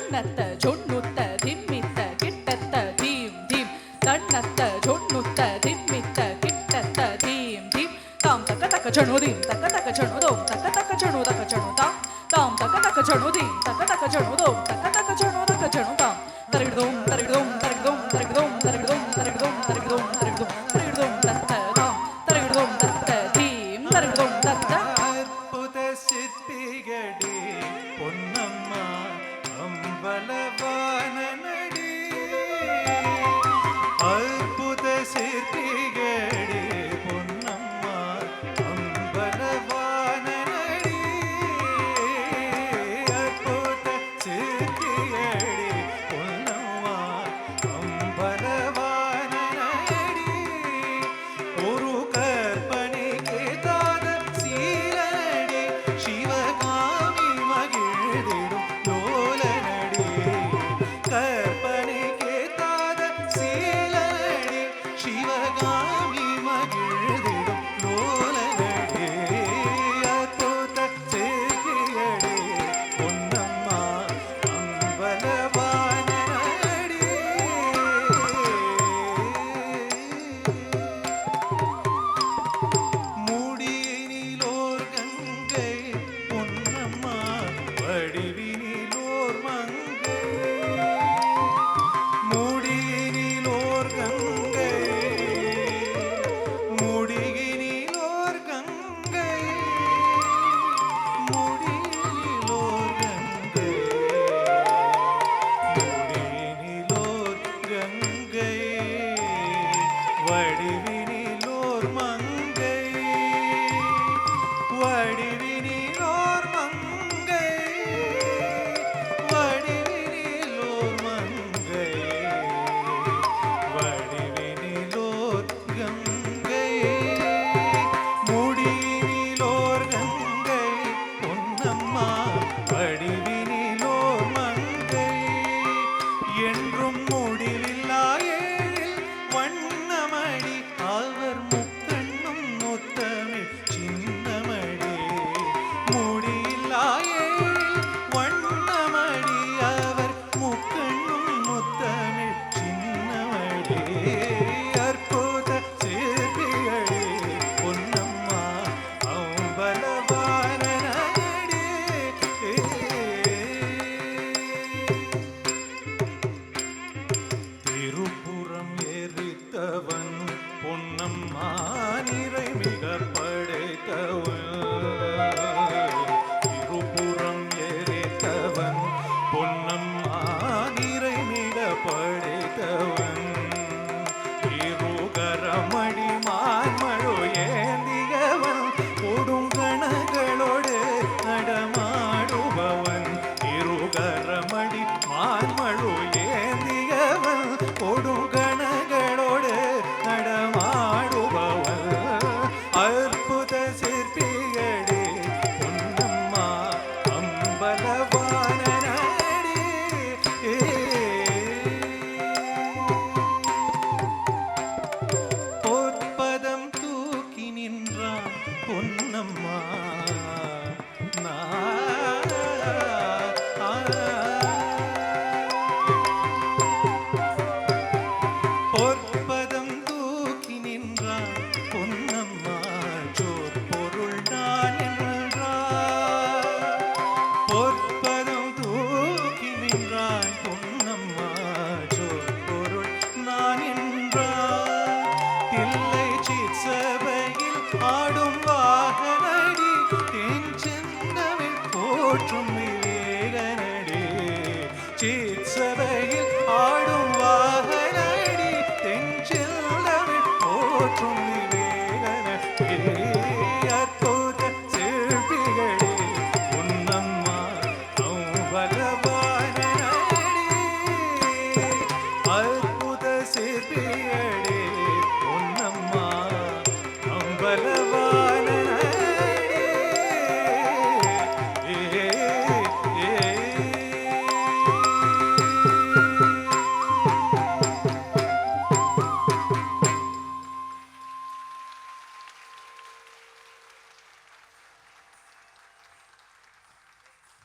தன்னத்த சொன்னுத்த திம்மித்த கிட்டத்த theme theme தன்னத்த சொன்னுத்த திம்மித்த கிட்டத்த theme theme தாம் தக்க தக்க சணுதீம் தக்க தக்க சணுதோம் தக்க தக்க சணு தக்க சணு தாம் தாம் தக்க தக்க சணுதீம் தக்க தக்க சணுதோம் தக்க தக்க சணு தக்க சணு தாம் தரகிடோம் தரகிடோம் தரகிடோம் தரகிடோம் தரகிடோம் தரகிடோம் தரகிடோம் தரகிடோம் தரகிடோம் தத்த தாம் தரகிடோம் தத்த தீம் தரகிடோம் தத்த அற்புத சிற்பிகடே பொன்னம்மா அம்பலவான நடி அற்புத சிற்பிகடே பொன்னம்மா அம்பலவான நடி அற்புத சிற்பிகடே பொன்னம்மா அம்பலவான நடி ஒரு கற்பனைக்கு தாத சீலடி சிவகாமி மகிழ்ந்திடும் லோலனடி கற்பனைக்கு தாத சீலடி சிவகாமி மகிழ்ந்திடும் லோலனடி அற்புத சிற்பிகடே பொன்னம்மா அம்பலவான நடி முடியினிலோர் கங்கை பொன்னம்மா வடிவினிலோர் மங்கை முடியினிலோர் கங்கை முடியினிலோர் கங்கை முடியினிலோர் கங்கை முடியினிலோர் கங்கை வடிவினிலோர் மங்கை வடிவினிலோர் மங்கை வடிவினிலோர் மங்கை வடிவினிலோர் கங்கை முடியினிலோர் கங்கை பொன்னம்மா வடிவினிலோர் மங்கை என்றும் முடிவில்லா ஏழில் வண்ணமடி அவர் முக்கண்ணும் முத்தமிழ் சின்னமடி முடியில்லா ஏழில் வண்ணமடி அவர் முக்கண்ணும் முத்தமிழ் சின்னமடி அற்புத சிற்பிகடே பொன்னம்மா அம்பலவான நடி திருப்புறம் எரித்தவன் பொன்னம்மா நிறை மிக படைத்தவன் திருப்புறம் எரித்தவன் பொன்னம்மா நிறை மிக படைத்தவன் இருகரமடி மான்மழோ ஏந்தியவன் கொடுங்கணங்களோடு நடமாடுபவன் இருகரமடி மான்மழோ ஏந்தியவன் கொடுங்கணங்களோடு நடமாடுபவன் அற்புத சிற்பிகடே பொன்னம்மா அம்பலவான நடி பொற்பதம் தூக்கி நின்றான் பொன்னம்மா பொற்பதம் தூக்கி நின்றான் பொன்னம்மா சொற்பொருள் நான் என்றார் பொற்பதம் தூக்கி நின்றான் பொன்னம்மா சொற்பொருள் நான் என்றார் தில்லை சிற்சபையில் ஆடும் வாகனடி தென் செந்தமிழ் போற்றும் விவேகனடி சிற்சபையில் ஆடும் வாகனடி தென் செந்தமிழ் போற்றும் விவேகனடி அற்புத சிற்பிகடே பொன்னம்மா அம்பலவான